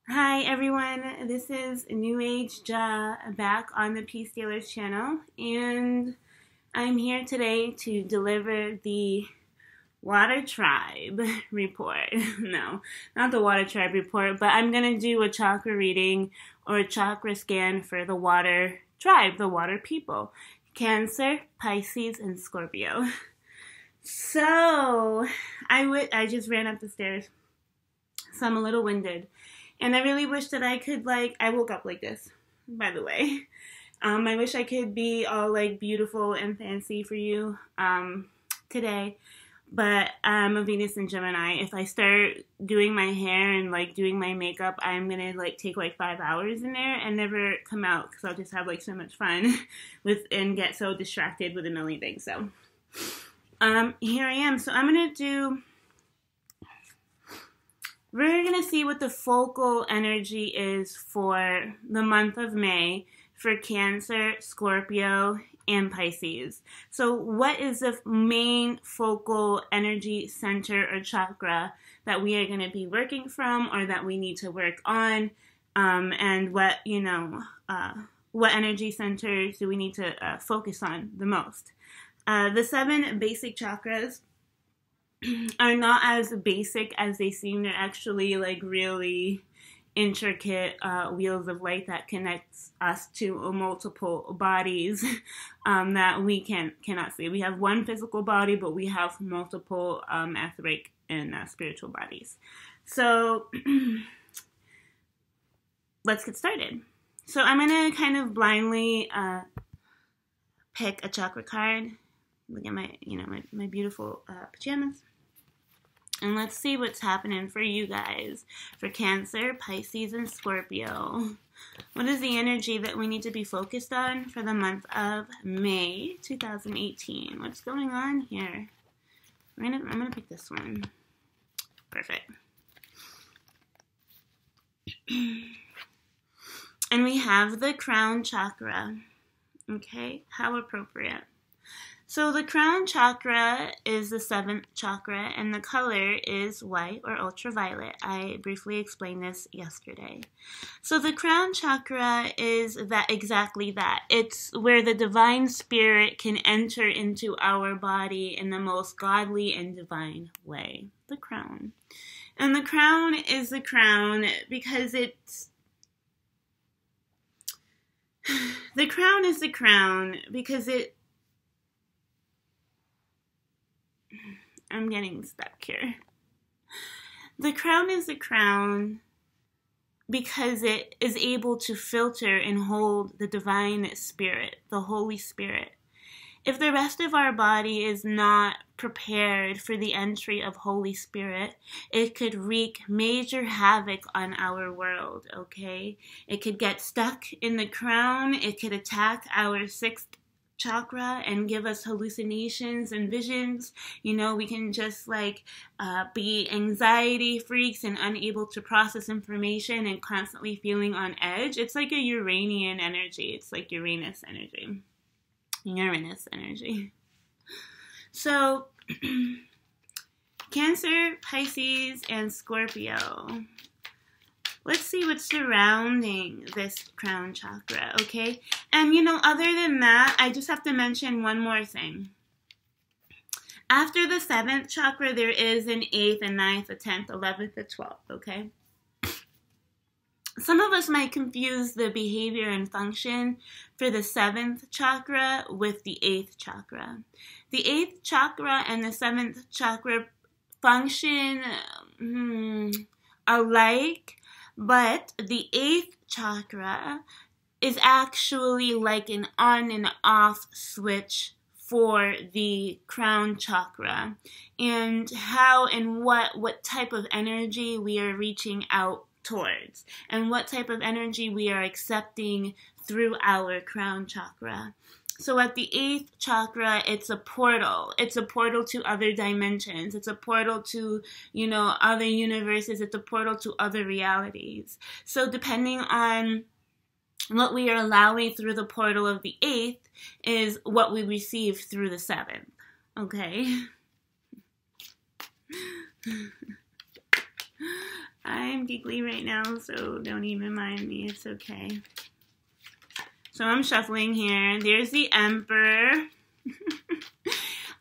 Hi everyone, this is New Age Ja back on the Peace Dealers channel, and I'm here today to deliver the Water Tribe report. No, not the Water Tribe report, but I'm going to do a chakra reading or a chakra scan for the Water Tribe, the Water people, Cancer, Pisces, and Scorpio. So, I just ran up the stairs, so I'm a little winded. And I really wish that I could, I woke up like this, by the way. I wish I could be all, beautiful and fancy for you today. But I'm a Venus and Gemini. If I start doing my hair and, doing my makeup, I'm going to, take, 5 hours in there and never come out because I'll just have, so much fun and get so distracted with a million things. So, here I am. So I'm going to do... We're going to see what the focal energy is for the month of May for Cancer, Scorpio, and Pisces. So what is the main focal energy center or chakra that we are going to be working from or that we need to work on? And what, what energy centers do we need to focus on the most? The 7 basic chakras are not as basic as they seem. They're actually really intricate wheels of light that connects us to multiple bodies that we cannot see. We have one physical body, but we have multiple etheric and spiritual bodies. So let's get started. So I'm going to kind of blindly pick a chakra card. Look at my, my beautiful pajamas. And let's see what's happening for you guys. For Cancer, Pisces, and Scorpio. What is the energy that we need to be focused on for the month of May 2018? What's going on here? I'm gonna pick this one. Perfect. And we have the crown chakra. Okay, how appropriate. So the crown chakra is the 7th chakra, and the color is white or ultraviolet. I briefly explained this yesterday. So the crown chakra is exactly that. It's where the divine spirit can enter into our body in the most godly and divine way. The crown. And the crown is the crown because it's... The crown is the crown because it... I'm getting stuck here. The crown is the crown because it is able to filter and hold the divine spirit, the Holy Spirit. If the rest of our body is not prepared for the entry of Holy Spirit, it could wreak major havoc on our world, okay? It could get stuck in the crown. It could attack our 6th chakra and give us hallucinations and visions. We can just be anxiety freaks and unable to process information and constantly feeling on edge. It's like a Uranian energy. It's like Uranus energy. Uranus energy. So, Cancer, Pisces, and Scorpio. Let's see what's surrounding this crown chakra, okay? And, other than that, I just have to mention one more thing. After the 7th chakra, there is an 8th, a 9th, a 10th, 11th, a 12th, okay? Some of us might confuse the behavior and function for the 7th chakra with the 8th chakra. The 8th chakra and the 7th chakra function alike, but the 8th chakra is actually like an on and off switch for the crown chakra, and how and what type of energy we are reaching out towards, and what type of energy we are accepting through our crown chakra. So at the 8th chakra, it's a portal. It's a portal to other dimensions. It's a portal to, other universes. It's a portal to other realities. So depending on what we are allowing through the portal of the 8th is what we receive through the 7th. Okay? I'm giggly right now, so don't even mind me. It's okay. So I'm shuffling here. There's the Emperor.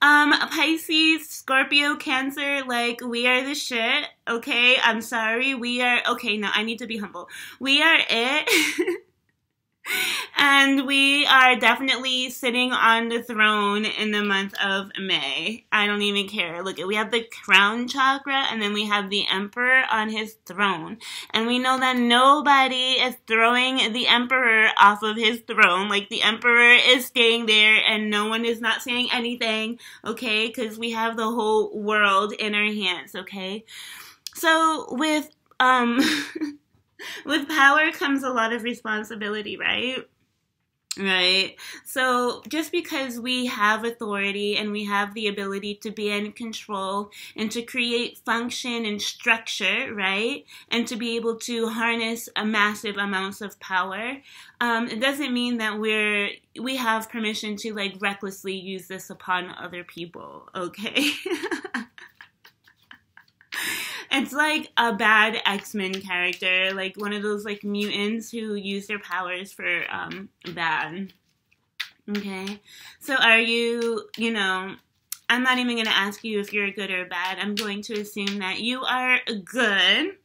Pisces, Scorpio, Cancer, like, we are the shit, okay? I'm sorry. We are, okay, no, I need to be humble. We are it. And we are definitely sitting on the throne in the month of May. I don't even care. Look, we have the crown chakra, and then we have the emperor on his throne. And we know that nobody is throwing the emperor off of his throne. Like, the emperor is staying there, and no one is not saying anything, okay? Because we have the whole world in our hands, okay? So, with with power comes a lot of responsibility, right? Right. So just because we have authority and we have the ability to be in control and to create function and structure, right, and to be able to harness a massive amounts of power, it doesn't mean that we have permission to, like, recklessly use this upon other people, okay? It's like a bad X-Men character, like one of those, like, mutants who use their powers for bad. Okay? So are you, I'm not even going to ask you if you're good or bad. I'm going to assume that you are good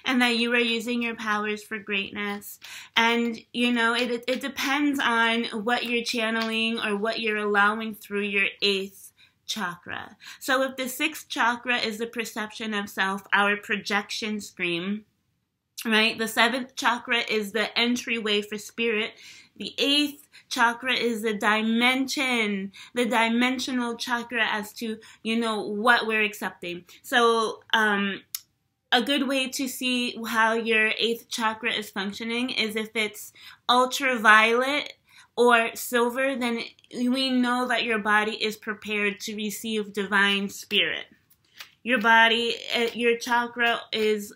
and that you are using your powers for greatness. And, it depends on what you're channeling or what you're allowing through your 8th chakra. So if the 6th chakra is the perception of self, our projection screen, right? The 7th chakra is the entryway for spirit. The 8th chakra is the dimension, the dimensional chakra as to, what we're accepting. So, a good way to see how your 8th chakra is functioning is if it's ultraviolet or silver, then we know that your body is prepared to receive divine spirit. Your body, your chakra is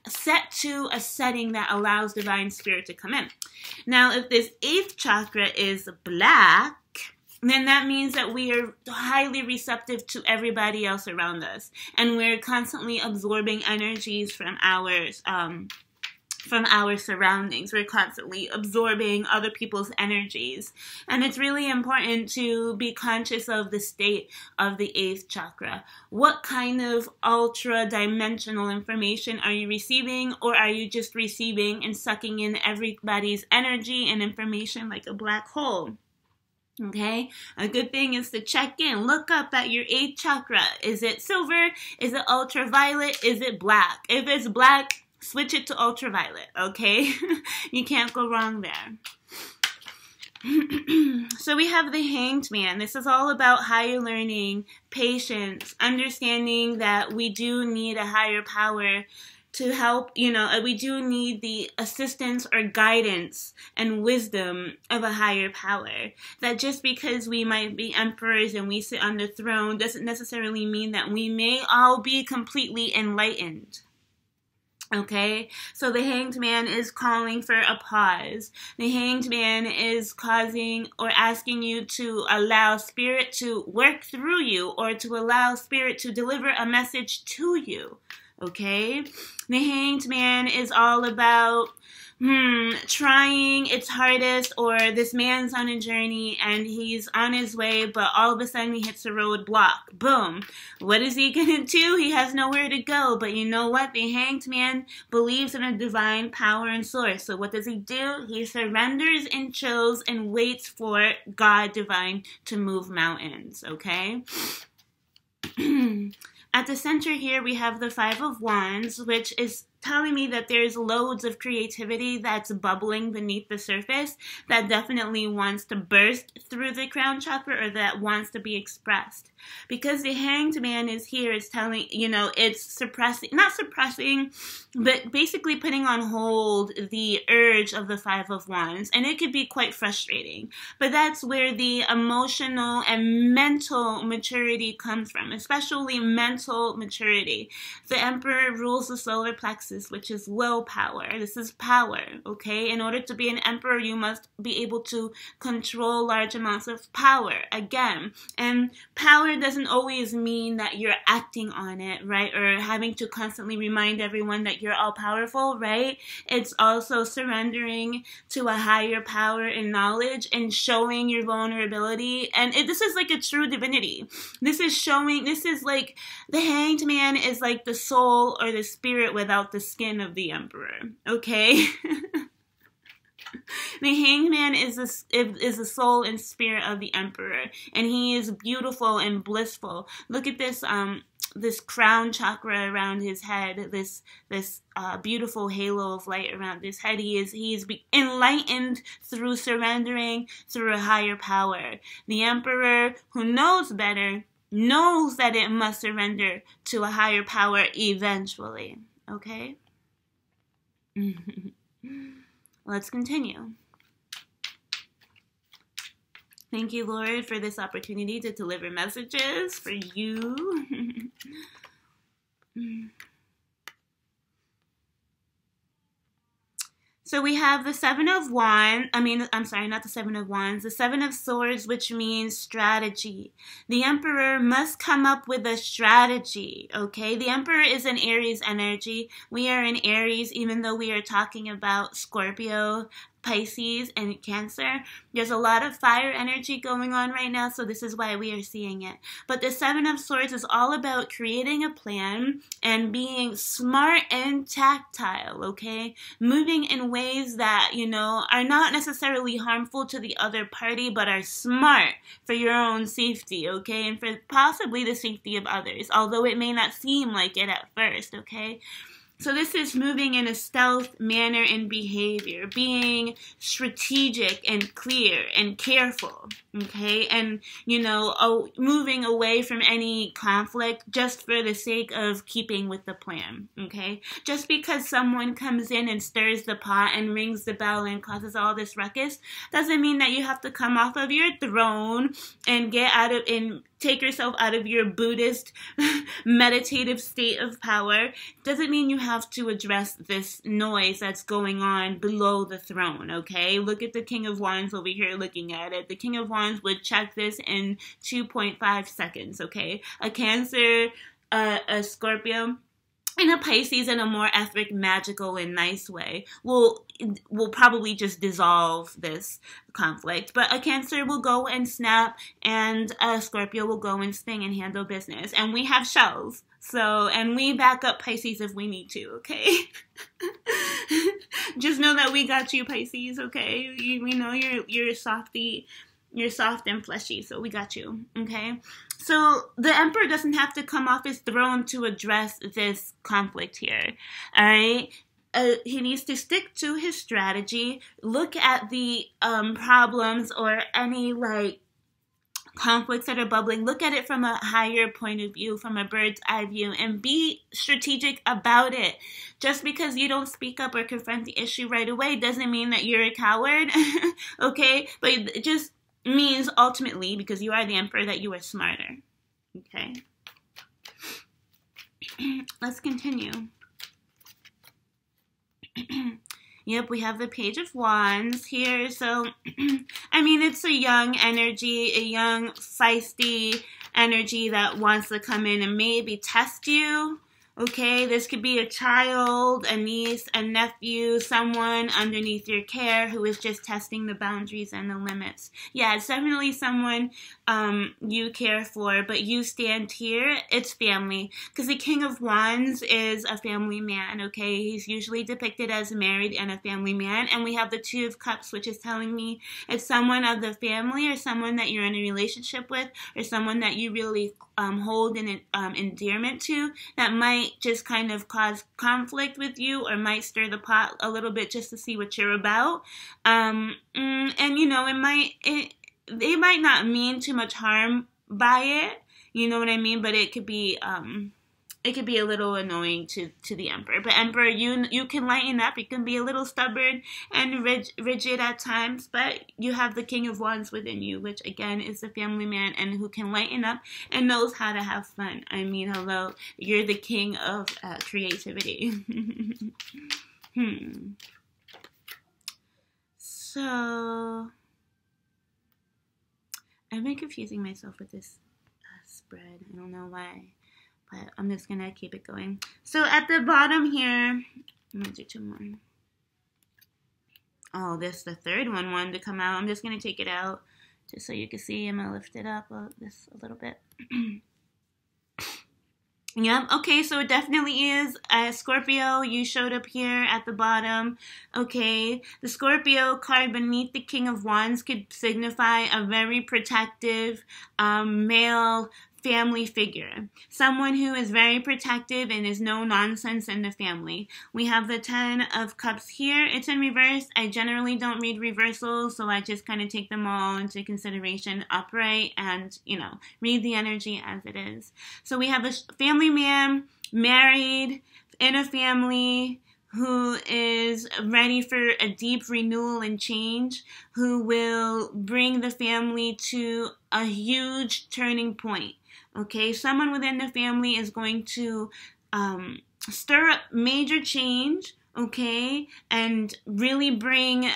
set to a setting that allows divine spirit to come in. Now, if this 8th chakra is black, then that means that we are highly receptive to everybody else around us. And we're constantly absorbing energies from our surroundings. We're constantly absorbing other people's energies. And it's really important to be conscious of the state of the 8th chakra. What kind of ultra-dimensional information are you receiving, or are you just receiving and sucking in everybody's energy and information like a black hole? Okay, a good thing is to check in, look up at your 8th chakra. Is it silver? Is it ultraviolet? Is it black? If it's black, switch it to ultraviolet, okay? You can't go wrong there. So we have the Hanged Man. This is all about higher learning, patience, understanding that we do need a higher power to help, we do need the assistance or guidance and wisdom of a higher power. That just because we might be emperors and we sit on the throne doesn't necessarily mean that we may all be completely enlightened. Okay, so the Hanged Man is calling for a pause. The Hanged Man is causing or asking you to allow spirit to work through you, or to allow spirit to deliver a message to you. Okay, the Hanged Man is all about trying its hardest, or this man's on a journey and he's on his way, but all of a sudden he hits a roadblock. Boom. What is he gonna do? He has nowhere to go. But you know what? The Hanged Man believes in a divine power and source. So what does he do? He surrenders and chills and waits for God divine to move mountains. Okay? At the center here, we have the 5 of Wands, which is telling me that there's loads of creativity that's bubbling beneath the surface that definitely wants to burst through the crown chakra, or that wants to be expressed. Because the Hanged Man is here, it's telling, it's suppressing, not suppressing, but basically putting on hold the urge of the 5 of Wands. And it could be quite frustrating. But that's where the emotional and mental maturity comes from, especially mental maturity. The Emperor rules the solar plexus, axis, which is willpower. This is power, okay? In order to be an emperor, you must be able to control large amounts of power, again. And power doesn't always mean that you're acting on it, right? Or having to constantly remind everyone that you're all-powerful, right? It's also surrendering to a higher power in knowledge and showing your vulnerability. And this is like a true divinity. This is like, the Hanged Man is like the soul or the spirit without the skin of the emperor, okay? The Hanged Man is the soul and spirit of the emperor, and he is beautiful and blissful. Look at this this crown chakra around his head, this beautiful halo of light around his head. He is enlightened through surrendering through a higher power. The emperor, who knows better, knows that it must surrender to a higher power eventually. Okay? Let's continue. Thank you, Lord, for this opportunity to deliver messages for you. So we have the Seven of Wands, not the Seven of Wands, the Seven of Swords, which means strategy. The Emperor must come up with a strategy, okay? The Emperor is an Aries energy. We are in Aries, even though we are talking about Scorpio, Pisces, and Cancer. There's a lot of fire energy going on right now, so this is why we are seeing it. But the Seven of Swords is all about creating a plan and being smart and tactile, okay? Moving in ways that, are not necessarily harmful to the other party, but are smart for your own safety, okay? And for possibly the safety of others, although it may not seem like it at first, okay? So this is moving in a stealth manner and behavior, being strategic and clear and careful, okay? And, moving away from any conflict just for the sake of keeping with the plan, okay? Just because someone comes in and stirs the pot and rings the bell and causes all this ruckus doesn't mean that you have to come off of your throne and take yourself out of your Buddhist meditative state of power. Doesn't mean you have to address this noise that's going on below the throne, okay? Look at the King of Wands over here looking at it. The King of Wands would check this in 2.5 seconds, okay? A Cancer, a Scorpio, and a Pisces in a more etheric, magical, and nice way will probably just dissolve this conflict. But a Cancer will go and snap, and a Scorpio will go and sting and handle business. And we have shells. And we back up Pisces if we need to, okay? Just know that we got you, Pisces, okay? We know you're softy. You're soft and fleshy, so we got you, okay? So the Emperor doesn't have to come off his throne to address this conflict here, all right? He needs to stick to his strategy, look at the problems or any, conflicts that are bubbling, look at it from a higher point of view, from a bird's eye view, and be strategic about it. Just because you don't speak up or confront the issue right away doesn't mean that you're a coward, okay? But it just means ultimately, because you are the Emperor, that you are smarter, okay? Let's continue. Yep, we have the Page of Wands here. So, it's a young energy, a young, feisty energy that wants to come in and maybe test you. Okay, this could be a child, a niece, a nephew, someone underneath your care who is just testing the boundaries and the limits. Yeah, it's definitely someone you care for, but you stand here, it's family. Because the King of Wands is a family man, okay? He's usually depicted as married and a family man. And we have the Two of Cups, which is telling me it's someone of the family or someone that you're in a relationship with or someone that you really hold an endearment to that might just kind of cause conflict with you or might stir the pot a little bit just to see what you're about. They might not mean too much harm by it, you know what I mean? But it could be it could be a little annoying to the Emperor. But Emperor, you can lighten up. You can be a little stubborn and rigid at times, but you have the King of Wands within you, which again is the family man and who can lighten up and knows how to have fun. I mean, hello, you're the king of creativity. So, I've been confusing myself with this spread. I don't know why, but I'm just going to keep it going. So, at the bottom here, I'm going to do two more. Oh, this the third one wanted to come out. I'm just going to take it out just so you can see. I'm going to lift it up this a little bit. Yep, okay, so it definitely is Scorpio. You showed up here at the bottom. Okay, the Scorpio card beneath the King of Wands could signify a very protective male family figure. Someone who is very protective and is no nonsense in the family. We have the 10 of Cups here. It's in reverse. I generally don't read reversals, so I just kind of take them all into consideration upright and, you know, read the energy as it is. So we have a family man, married, in a family, who is ready for a deep renewal and change, who will bring the family to a huge turning point. Okay, someone within the family is going to stir up major change, okay, and really bring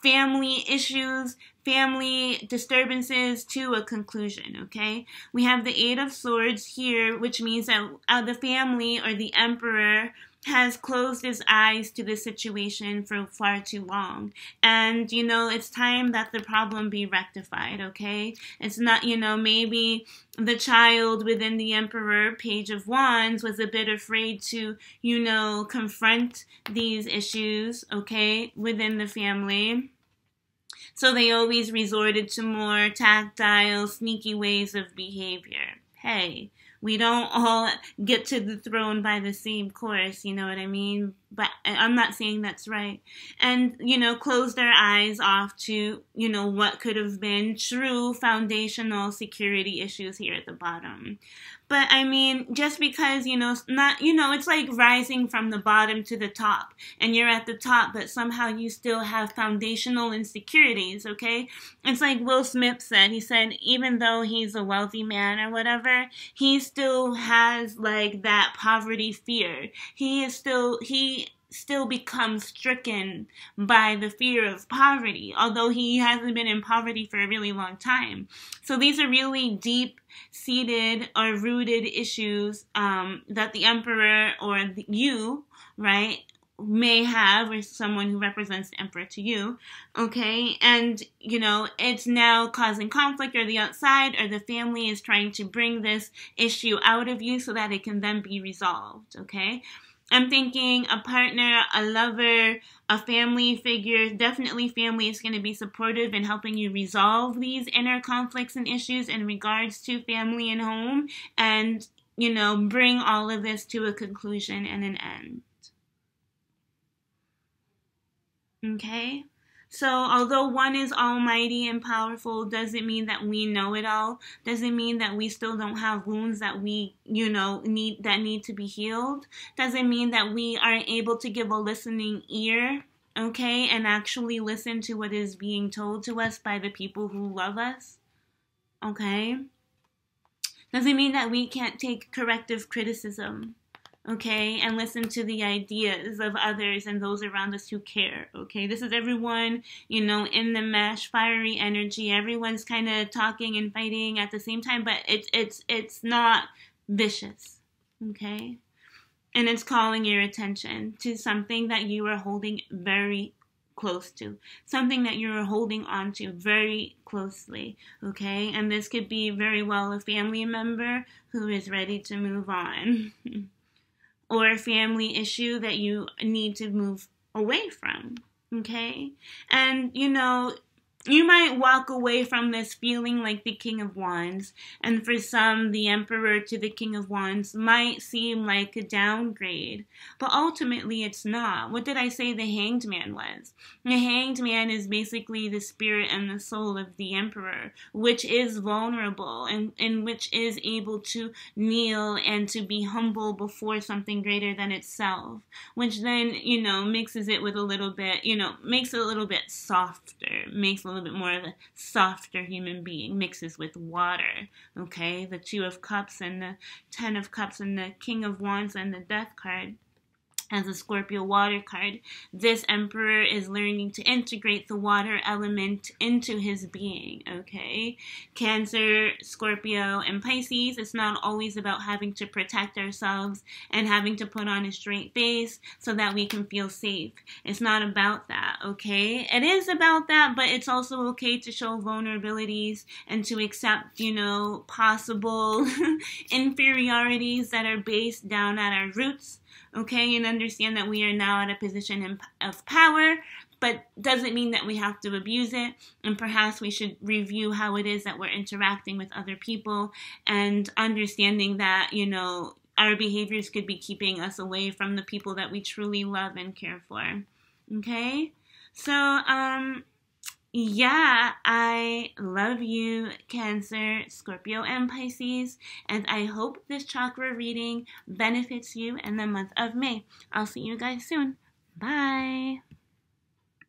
family issues, family disturbances to a conclusion, okay? We have the Eight of Swords here, which means that the family or the Emperor has closed his eyes to the situation for far too long. And, you know, it's time that the problem be rectified, okay? It's not, you know, maybe the child within the Emperor, Page of Wands, was a bit afraid to, you know, confront these issues, okay, within the family. So they always resorted to more tactile, sneaky ways of behavior. Hey, we don't all get to the throne by the same course, you know what I mean? But I'm not saying that's right. And, you know, close their eyes off to, you know, what could have been true foundational security issues here at the bottom. But, I mean, just because, you know, not, you know, it's like rising from the bottom to the top. And you're at the top, but somehow you still have foundational insecurities, okay? It's like Will Smith said. He said, even though he's a wealthy man or whatever, he still has, like, that poverty fear. He still becomes stricken by the fear of poverty, although he hasn't been in poverty for a really long time. So these are really deep-seated or rooted issues that the Emperor or you, right, may have, or someone who represents the Emperor to you, okay? And, you know, it's now causing conflict, or the outside or the family is trying to bring this issue out of you so that it can then be resolved, okay? I'm thinking a partner, a lover, a family figure. Definitely family is going to be supportive in helping you resolve these inner conflicts and issues in regards to family and home, and, you know, bring all of this to a conclusion and an end. Okay? So, although one is almighty and powerful, doesn't mean that we know it all. Doesn't mean that we still don't have wounds that we, you know, need to be healed. Doesn't mean that we aren't able to give a listening ear, okay, and actually listen to what is being told to us by the people who love us, okay? Doesn't mean that we can't take corrective criticism, okay, and listen to the ideas of others and those around us who care, okay? This is everyone, you know, in the mesh, fiery energy. Everyone's kind of talking and fighting at the same time, but it's not vicious, okay? And it's calling your attention to something that you are holding very close to, something that you're holding on to very closely, okay? And this could be very well a family member who is ready to move on. Or a family issue that you need to move away from, okay? And, you know, you might walk away from this feeling like the King of Wands, and for some, the Emperor to the King of Wands might seem like a downgrade, but ultimately it's not. What did I say the Hanged Man was? The Hanged Man is basically the spirit and the soul of the Emperor, which is vulnerable and which is able to kneel and to be humble before something greater than itself, which then, mixes it with a little bit, makes it a little bit softer, makes a little bit more of a softer human being, mixes with water, okay? The Two of Cups and the Ten of Cups and the King of Wands and the Death card as a Scorpio water card. This Emperor is learning to integrate the water element into his being, okay? Cancer, Scorpio, and Pisces, it's not always about having to protect ourselves and having to put on a straight face so that we can feel safe. It's not about that, okay? It is about that, but it's also okay to show vulnerabilities and to accept, possible inferiorities that are based down at our roots, okay, and understand that we are now at a position of power, but doesn't mean that we have to abuse it, and perhaps we should review how it is that we're interacting with other people, and understanding that, our behaviors could be keeping us away from the people that we truly love and care for, okay? So, yeah, I love you, Cancer, Scorpio, and Pisces, and I hope this chakra reading benefits you in the month of May. I'll see you guys soon. Bye.